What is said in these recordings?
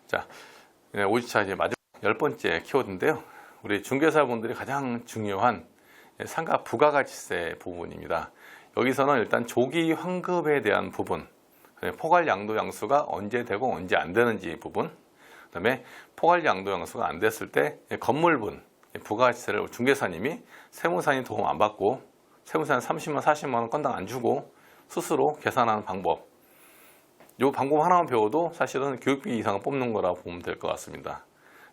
자, 5주차 이제 마지막 10번째 키워드인데요. 우리 중개사분들이 가장 중요한 상가 부가가치세 부분입니다. 여기서는 일단 조기 환급에 대한 부분, 포괄 양도 양수가 언제 되고 언제 안 되는지 부분, 그 다음에 포괄 양도 양수가 안 됐을 때 건물분 부가가치세를 중개사님이 세무사님 도움 안 받고 세무사님 30만 40만 원 건당 안 주고 스스로 계산하는 방법, 이 방법 하나만 배워도 사실은 교육비 이상을 뽑는 거라고 보면 될 것 같습니다.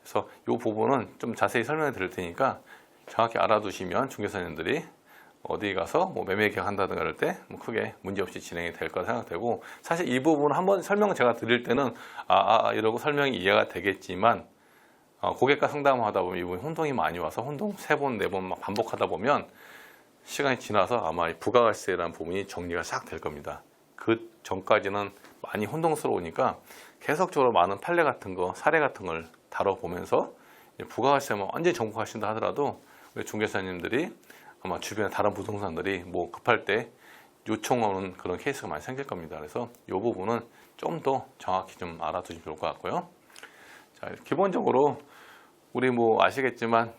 그래서 이 부분은 좀 자세히 설명해 드릴 테니까 정확히 알아두시면 중개사님들이 어디 가서 뭐 매매 계약한다든가 그럴 때 뭐 크게 문제없이 진행이 될 거라 생각되고, 사실 이 부분 한번 설명 제가 드릴 때는 이러고 설명이 이해가 되겠지만 고객과 상담하다 보면 이분이 혼동이 많이 와서 혼동 3번, 4번 막 반복하다 보면 시간이 지나서 아마 이 부가가치세라는 부분이 정리가 싹 될 겁니다. 그 전까지는 많이 혼동스러우니까 계속적으로 많은 판례 같은 거, 사례 같은 걸 다뤄보면서 부가가치세만 완전히 정복하신다 하더라도 우리 중개사님들이 아마 주변에 다른 부동산들이 뭐 급할 때 요청하는 그런 케이스가 많이 생길 겁니다. 그래서 이 부분은 좀 더 정확히 좀 알아두시면 좋을 것 같고요. 자, 기본적으로 우리 뭐 아시겠지만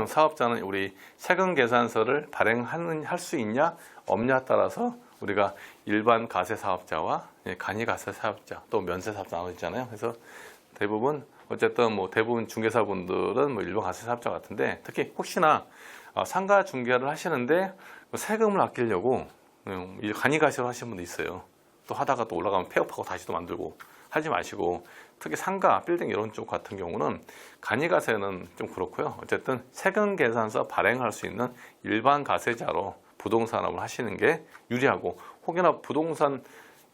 사업자는 우리 세금 계산서를 발행할 수 있냐 없냐에 따라서 우리가 일반 가세 사업자와 간이 가세 사업자 또 면세 사업자 나눠 있잖아요. 그래서 대부분 어쨌든 뭐 대부분 중개사분들은 뭐 일반 가세 사업자 같은데, 특히 혹시나 상가 중개를 하시는데 세금을 아끼려고 간이 가세로 하시는 분도 있어요. 또 하다가 또 올라가면 폐업하고 다시 또 만들고 하지 마시고, 특히 상가, 빌딩 이런 쪽 같은 경우는 간이 가세는 좀 그렇고요. 어쨌든 세금 계산서 발행할 수 있는 일반 가세자로 부동산업을 하시는 게 유리하고, 혹여나 부동산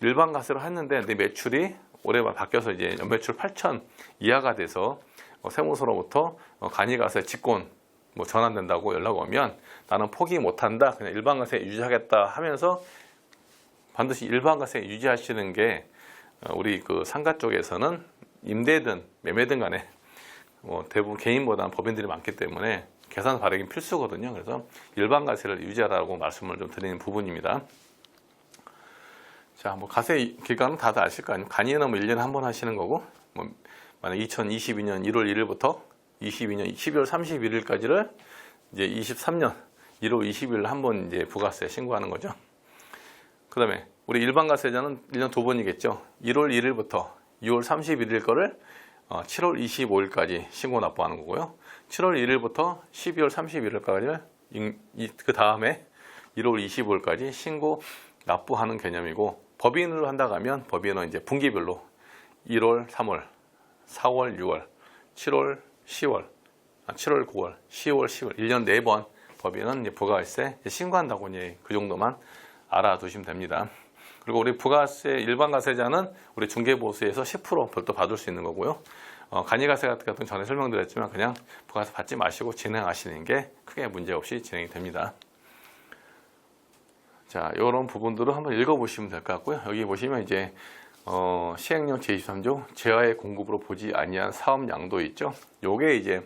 일반 가세로 했는데 내 매출이 올해 바뀌어서 이제 연매출 8천 이하가 돼서 세무서로부터 간이 가세 직권 뭐 전환된다고 연락 오면 나는 포기 못한다, 그냥 일반 가세 유지하겠다 하면서 반드시 일반 가세 유지하시는 게 우리 그 상가 쪽에서는 임대든 매매든 간에 대부분 개인보다는 법인들이 많기 때문에 계산 발행이 필수거든요. 그래서 일반 가세를 유지하라고 말씀을 좀 드리는 부분입니다. 자, 뭐 가세 기간은 다들 아실 거 아니에요. 간이는 뭐 1년에 한 번 하시는 거고, 뭐 만약 2022년 1월 1일부터 22년 12월 31일까지를 이제 23년 1월 20일 한 번 이제 부가세 신고하는 거죠. 그다음에 우리 일반 가세자는 1년 2번이겠죠. 1월 1일부터 6월 31일 거를 7월 25일까지 신고 납부하는 거고요. 7월 1일부터 12월 31일까지 그 다음에 1월 25일까지 신고 납부하는 개념이고, 법인으로 한다고 하면 법인은 이제 분기별로 1월, 3월, 4월, 6월, 7월, 10월, 7월, 9월, 10월, 10월 1년 4번 법인은 이제 부가가세 신고한다고 이제 그 정도만 알아두시면 됩니다. 그리고 우리 부가세 일반 가세자는 우리 중개보수에서 10% 별도 받을 수 있는 거고요. 간이가세 같은 경우는 전에 설명드렸지만 그냥 부가세 받지 마시고 진행하시는 게 크게 문제없이 진행이 됩니다. 자, 이런 부분들을 한번 읽어보시면 될 것 같고요. 여기 보시면 이제 시행령 제23조 재화의 공급으로 보지 아니한 사업 양도 있죠. 요게 이제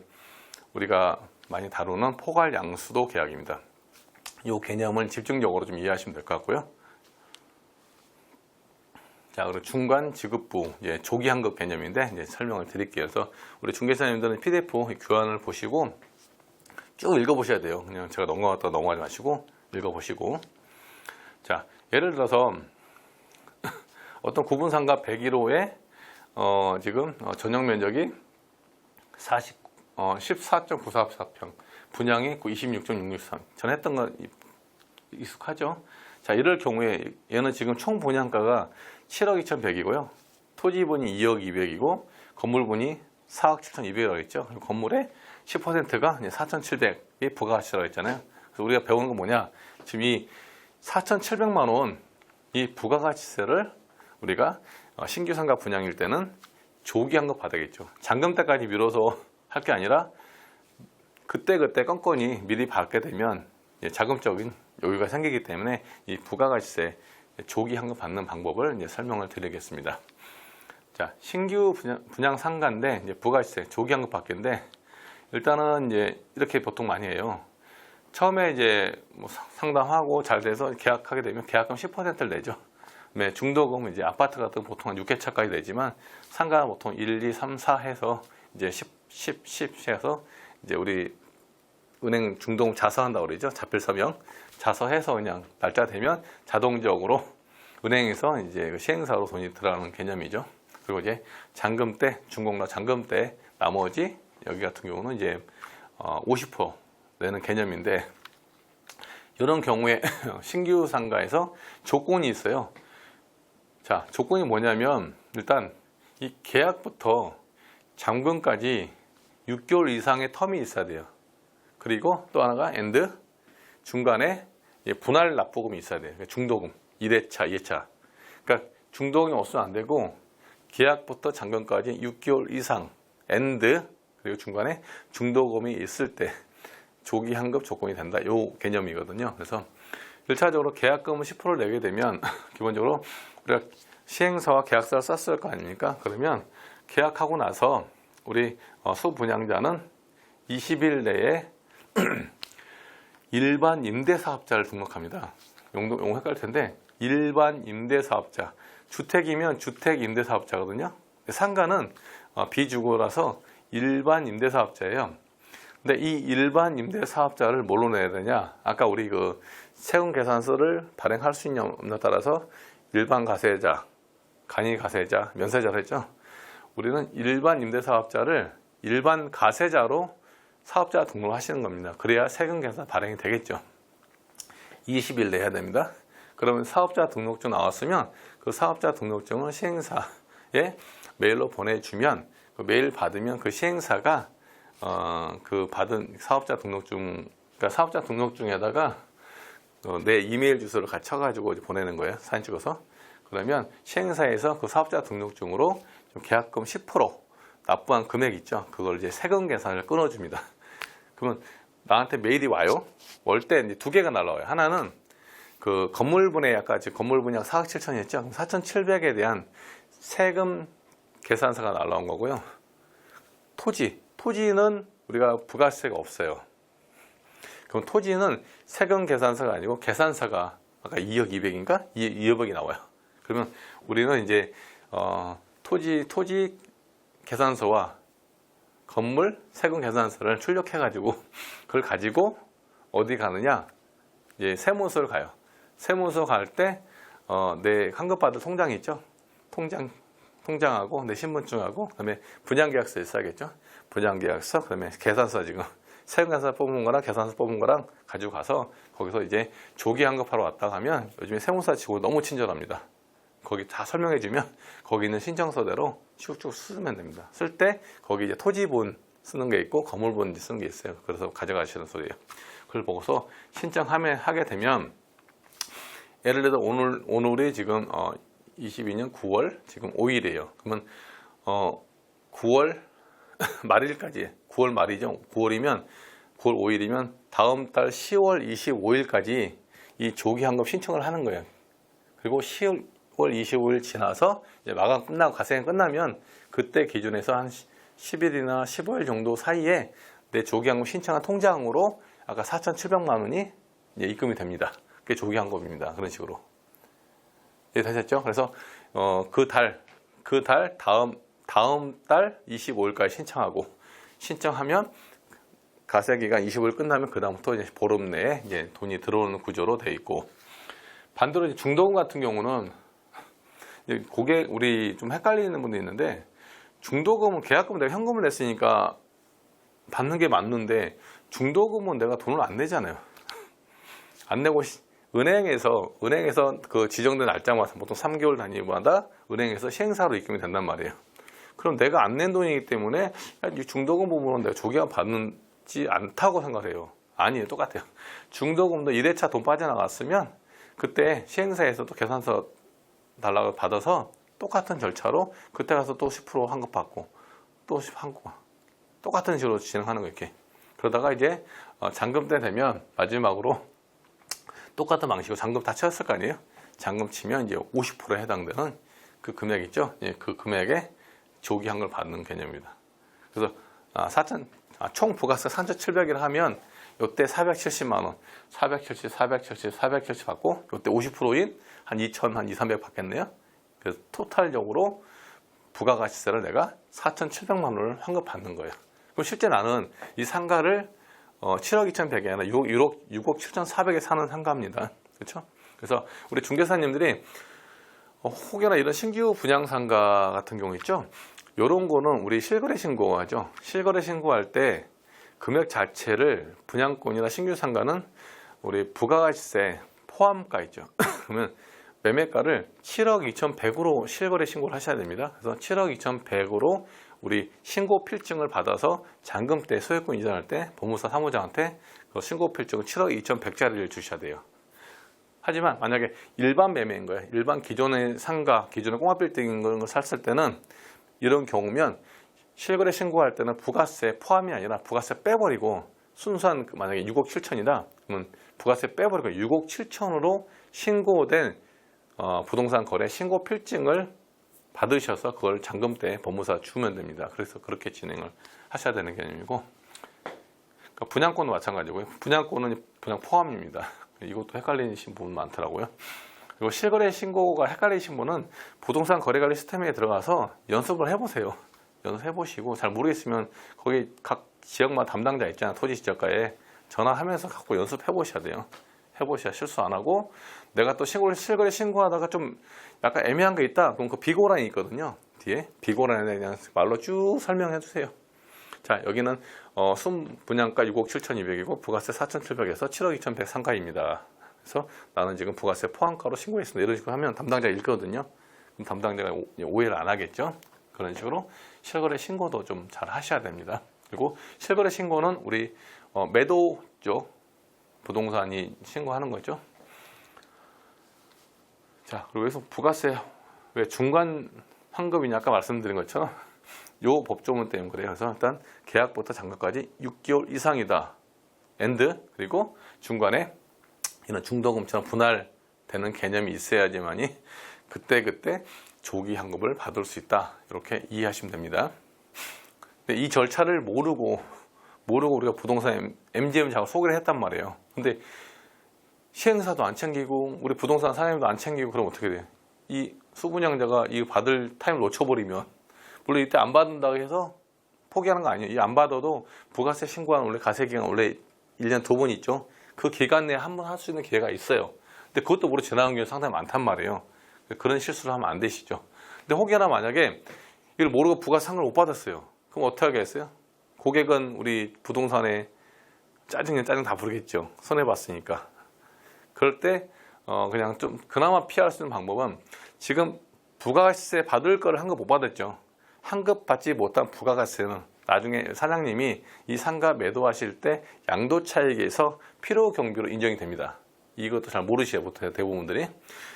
우리가 많이 다루는 포괄 양수도 계약입니다. 이 개념을 집중적으로 좀 이해하시면 될 것 같고요. 자, 그리고 중간 지급부 조기 환급 개념인데 이제 설명을 드릴게요. 그래서 우리 중개사님들은 PDF 교환을 보시고 쭉 읽어보셔야 돼요. 그냥 제가 넘어갔다가 넘어가지 마시고 읽어보시고. 자, 예를 들어서 어떤 구분상가 101호에 지금 전용 면적이 14.944평, 분양이 26.663. 전에 했던 거 익숙하죠? 자, 이럴 경우에 얘는 지금 총 분양가가 7억 2,100이고요. 토지분이 2억 200이고 건물분이 4억 7,200이라고 했죠. 건물의 10%가 4,700이 부가가치라고 했잖아요. 그래서 우리가 배우는 건 뭐냐? 지금 이 4,700만 원 이 부가가치세를 우리가 신규 상가 분양일 때는 조기 환급 받아야겠죠. 잔금 때까지 미뤄서 할 게 아니라 그때그때 건건이 미리 받게 되면 자금적인 여유가 생기기 때문에 이 부가가치세 조기 환급 받는 방법을 이제 설명을 드리겠습니다. 자, 신규 분양 상가인데 이제 부가가치세 조기 환급 받기인데, 일단은 이제 이렇게 보통 많이 해요. 처음에 이제 뭐 상담하고 잘 돼서 계약하게 되면 계약금 10%를 내죠. 중도금은 이제 아파트 같은 보통 한 6회차까지 되지만 상가는 보통 1, 2, 3, 4 해서 이제 10 해서 이제 우리 은행 중도금 자서한다고 그러죠. 자필 서명 자서해서 그냥 날짜 되면 자동적으로 은행에서 이제 시행사로 돈이 들어가는 개념이죠. 그리고 이제 잔금 때 중공라 잔금 때 나머지 여기 같은 경우는 이제 50% 내는 개념인데 이런 경우에 신규 상가에서 조건이 있어요. 자, 조건이 뭐냐면 일단 이 계약부터 잔금까지 6개월 이상의 텀이 있어야 돼요. 그리고 또 하나가 엔드 중간에 분할 납부금이 있어야 돼요. 중도금 1회차, 2회차. 그러니까 중도금이 없으면 안 되고 계약부터 잔금까지 6개월 이상 엔드 그리고 중간에 중도금이 있을 때 조기 환급 조건이 된다. 요 개념이거든요. 그래서 1차적으로 계약금을 10%를 내게 되면 기본적으로 우리가 시행사와 계약서를 썼을 거 아닙니까? 그러면 계약하고 나서 우리 수분양자는 20일 내에 일반 임대사업자를 등록합니다. 용어 헷갈릴 텐데 일반 임대사업자 주택이면 주택임대사업자거든요. 상가는 비주거라서 일반 임대사업자예요. 근데 이 일반 임대사업자를 뭘로 내야 되냐? 아까 우리 그 세금 계산서를 발행할 수 있느냐에 따라서 일반 가세자, 간이 가세자, 면세자를 했죠. 우리는 일반 임대사업자를 일반 가세자로 사업자 등록을 하시는 겁니다. 그래야 세금 계산 발행이 되겠죠. 20일 내야 됩니다. 그러면 사업자 등록증 나왔으면 그 사업자 등록증을 시행사에 메일로 보내주면 그 메일 받으면 그 시행사가 그 받은 사업자 등록증, 그러니까 사업자 등록증에다가 내 이메일 주소를 같이 쳐가지고 보내는 거예요. 사진 찍어서. 그러면 시행사에서 그 사업자 등록증으로 계약금 10% 납부한 금액 있죠. 그걸 이제 세금 계산을 끊어줍니다. 그러면 나한테 메일이 와요. 올 때 이제 두 개가 날라와요. 하나는 그 건물분에 아까 건물분이 4억 7천이 했죠. 4,700에 대한 세금 계산서가 날라온 거고요. 토지는 우리가 부가세가 없어요. 그럼 토지는 세금 계산서가 아니고 계산서가 아까 2억 2백인가? 2억이 나와요. 그러면 우리는 이제 토지 계산서와 건물 세금 계산서를 출력해 가지고 그걸 가지고 어디 가느냐? 이제 세무서를 가요. 세무서 갈 때 내 환급받을 통장이 있죠. 통장하고 내 신분증하고 그다음에 분양계약서 있어야겠죠. 분양계약서 그다음에 계산서 지금 세금 계산서 뽑은 거랑 계산서 뽑은 거랑 가지고 가서 거기서 이제 조기 환급하러 왔다 하면 요즘에 세무사 치고 너무 친절합니다. 거기 다 설명해 주면 거기 있는 신청서대로 쭉쭉 쓰면 됩니다. 쓸 때 거기 이제 토지분 쓰는 게 있고 건물분 쓰는 게 있어요. 그래서 가져가시는 소리예요. 그걸 보고서 신청하게 되면 예를 들어 오늘이 지금 22년 9월 지금 5일이에요. 그러면 9월 말일까지 9월 말이죠. 9월 5일이면 다음 달 10월 25일까지 이 조기 환급 신청을 하는 거예요. 그리고 10월 25일 지나서 이제 마감 끝나고 가세금 끝나면 그때 기준에서 한 10일이나 15일 정도 사이에 내 조기 환급 신청한 통장으로 아까 4,700만 원이 이제 입금이 됩니다. 그게 조기 환급입니다. 그런 식으로. 예, 되셨죠? 그래서 그 달 다음 달 25일까지 신청하면 가세 기간 25일 끝나면 그 다음부터 이제 보름 내에 이제 돈이 들어오는 구조로 되어 있고, 반대로 이제 중도금 같은 경우는 고객 우리 좀 헷갈리는 분도 있는데, 중도금은 계약금은 내가 현금을 냈으니까 받는 게 맞는데 중도금은 내가 돈을 안 내잖아요. 안 내고 은행에서 그 지정된 날짜마다 보통 3개월 단위마다 은행에서 시행사로 입금이 된단 말이에요. 그럼 내가 안 낸 돈이기 때문에 이 중도금 부분은 내가 조기화 받지 않다고 생각해요. 아니에요. 똑같아요. 중도금도 1회차 돈 빠져나갔으면 그때 시행사에서도 계산서 달라고 받아서 똑같은 절차로 그때 가서 또 10% 환급받고 또 환급 똑같은 식으로 진행하는 거 이렇게. 그러다가 이제 잔금 때 되면 마지막으로 똑같은 방식으로 잔금 다 채웠을 거 아니에요. 잔금 치면 이제 50%에 해당되는 그 금액 있죠. 예, 그 금액에 조기 환급을 받는 개념입니다. 그래서 총 부가세 3,700일 하면 이때 470만 원, 470 받고 이때 50%인 한 2천, 한 2, 300 받겠네요. 그래서 토탈적으로 부가가치세를 내가 4,700만 원을 환급 받는 거예요. 그럼 실제 나는 이 상가를 7억 2,100이 아니라 6억 7,400에 사는 상가입니다. 그렇죠? 그래서 우리 중개사님들이 혹여나 이런 신규 분양 상가 같은 경우 있죠? 이런 거는 우리 실거래 신고하죠. 실거래 신고할 때 금액 자체를 분양권이나 신규 상가는 우리 부가가치세 포함가 있죠. 그러면 매매가를 7억 2,100으로 실거래 신고를 하셔야 됩니다. 그래서 7억 2,100으로 우리 신고 필증을 받아서 잔금 때 소유권 이전할 때 법무사 사무장한테 그 신고 필증을 7억 2,100짜리를 주셔야 돼요. 하지만 만약에 일반 매매인 거예요. 일반 기존의 상가, 기존의 공합빌딩인 걸 샀을 때는 이런 경우면 실거래 신고할 때는 부가세 포함이 아니라 부가세 빼버리고 순수한 만약에 6억 7천이다. 그러면 부가세 빼버리고 6억 7천으로 신고된 부동산 거래 신고 필증을 받으셔서 그걸 잔금 때 법무사 주면 됩니다. 그래서 그렇게 진행을 하셔야 되는 개념이고, 그러니까 분양권도 마찬가지고요. 분양권은 분양 포함입니다. 이것도 헷갈리신 분 많더라고요. 그리고 실거래 신고가 헷갈리신 분은 부동산 거래관리 시스템에 들어가서 연습을 해보세요. 연습해보시고 잘 모르겠으면 거기 각 지역마다 담당자 있잖아요. 토지지적가에 전화하면서 갖고 연습해보셔야 돼요. 해보셔야 실수 안 하고, 내가 또 실거래 신고하다가 좀 약간 애매한 게 있다. 그럼 그 비고란이 있거든요. 뒤에 비고란에 그냥 말로 쭉 설명해 주세요. 자, 여기는 순분양가 6억 7,200이고 부가세 4,700에서 7억 2,100 상가입니다. 그래서 나는 지금 부가세 포함가로 신고했습니다. 이런 식으로 하면 담당자가 읽거든요. 그럼 담당자가 오해를 안 하겠죠. 그런 식으로 실거래 신고도 좀 잘 하셔야 됩니다. 그리고 실거래 신고는 우리 매도 쪽 부동산이 신고하는 거죠. 자, 그리고 여기서 부가세 왜 중간 환급이냐 아까 말씀드린 것처럼 요 법조문 때문에 그래요. 그래서 일단 계약부터 잔금까지 6개월 이상이다. 엔드. 그리고 중간에 이런 중도금처럼 분할되는 개념이 있어야지만이 그때 조기 환급을 받을 수 있다. 이렇게 이해하시면 됩니다. 근데 이 절차를 모르고 우리가 부동산 MGM 작업 소개를 했단 말이에요. 근데 시행사도 안 챙기고 우리 부동산 사장님도 안 챙기고 그러면 어떻게 돼요? 이 수분양자가 이 받을 타임을 놓쳐버리면, 물론 이때 안 받는다고 해서 포기하는 거 아니에요. 이 안 받아도 부가세 신고하는 원래 가세 기간 원래 1년 2번 있죠. 그 기간 내에 한 번 할 수 있는 기회가 있어요. 근데 그것도 모르고 지나간 경우 상당히 많단 말이에요. 그런 실수를 하면 안 되시죠. 근데 혹여나 만약에 이걸 모르고 부가세 상을 못 받았어요. 그럼 어떻게 하겠어요? 고객은 우리 부동산에 짜증 다 부르겠죠. 손해봤으니까. 그럴 때 그냥 좀 그나마 피할 수 있는 방법은, 지금 부가가치세 받을 거를 환급 못 받았죠. 환급 받지 못한 부가가치세는 나중에 사장님이 이 상가 매도하실 때 양도차익에서 필요경비로 인정이 됩니다. 이것도 잘 모르시죠, 보통 대부분들이.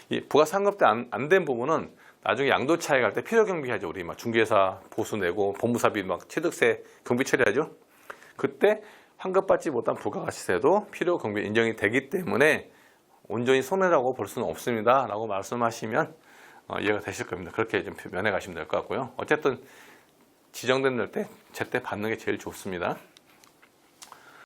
이 부가세 환급 때 안 된 부분은 나중에 양도차익 할 때 필요경비 하죠. 우리 막 중개사 보수 내고 법무사비 막 취득세 경비 처리하죠. 그때 환급받지 못한 부가가치세도 필요경비 인정이 되기 때문에 온전히 손해라고 볼 수는 없습니다 라고 말씀하시면 이해가 되실 겁니다. 그렇게 좀 면해 가시면 될 것 같고요. 어쨌든 지정된 날 때 제때 받는 게 제일 좋습니다.